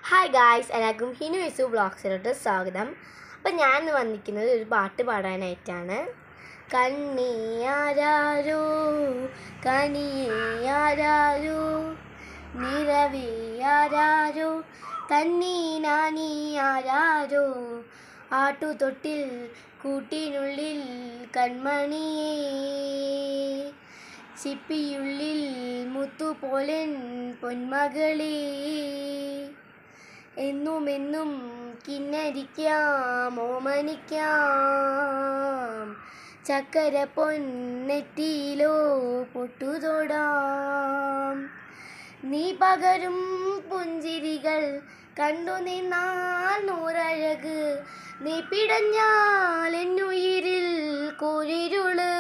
Hi guys, എല്ലാവർക്കും ഹിനു യേശു വ്ളോഗ്സിലോട്ട് സ്വാഗതം. അപ്പം ഞാൻ ഇന്ന് വന്നിരിക്കുന്നത് ഒരു പാട്ട് പാടാനായിട്ടാണ്. കണ്ണിയാരോ കനിയാരോ നിറവിയാരോ തന്നീനാനിയാരോ ആട്ടുതൊട്ടിൽ കൂട്ടിനുള്ളിൽ കൺമണിയേ ചിപ്പിയുള്ളിൽ മുത്തുപോലൻ പൊന്മകളേ എന്നുമെന്നും കിന്നരിക്കാം ഓമനിക്കാം ചക്കര പൊന്നെറ്റിയിലോ പൊട്ടുതൊടാം നീ പകരും പുഞ്ചിരികൾ കണ്ടു നിന്നാൽ നൂറഴക് നീ പിടഞ്ഞാൽ എന്നുയിരിൽ കൂരിരുള്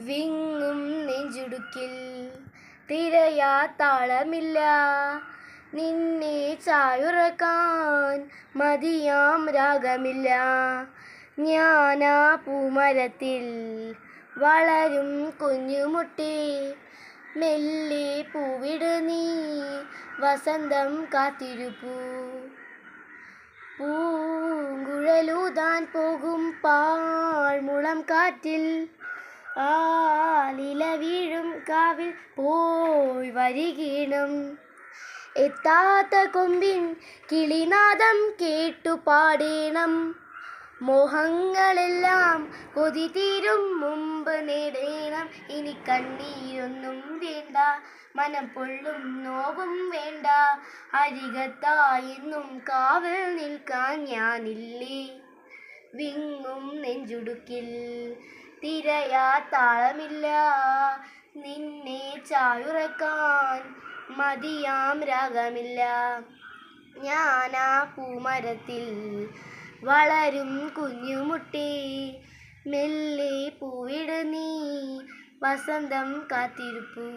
വിങ്ങും നെഞ്ചുടുക്കിൽ തിരയാ താളമില്ല നിന്നെ ചായുറക്കാൻ മതിയാം രാഗമില്ല ഞാനാ പൂമരത്തിൽ വളരും കുഞ്ഞുമുട്ടി മെല്ലെ പൂവിട് നീ വസന്തം കാത്തിരുപ്പൂ പൂങ്കുഴലൂതാൻ പോകും പാഴ്മുളം കാറ്റിൽ ആലില വീഴും കാവിൽ പോയി വരികീണം എത്താത്ത കൊമ്പിൻ കിളിനാദം കേട്ടു പാടേണം മോഹങ്ങളെല്ലാം കൊതി തീരും മുമ്പ് നേടേണം ഇനി കണ്ണീരൊന്നും വേണ്ട മനം പൊള്ളും നോവും വേണ്ട അരികത്തായെന്നും കാവൽ നിൽക്കാൻ ഞാനില്ലേ വിങ്ങും നെഞ്ചുടുക്കിൽ തിരയാ താളമില്ല നിന്നെ ചായുറക്കാൻ മതിയാം രാഗമില്ല ഞാനാ പൂമരത്തിൽ വളരും കുഞ്ഞുമുട്ടി മെല്ലെ പൂവിട് നീ വസന്തം കാത്തിരുപ്പൂ.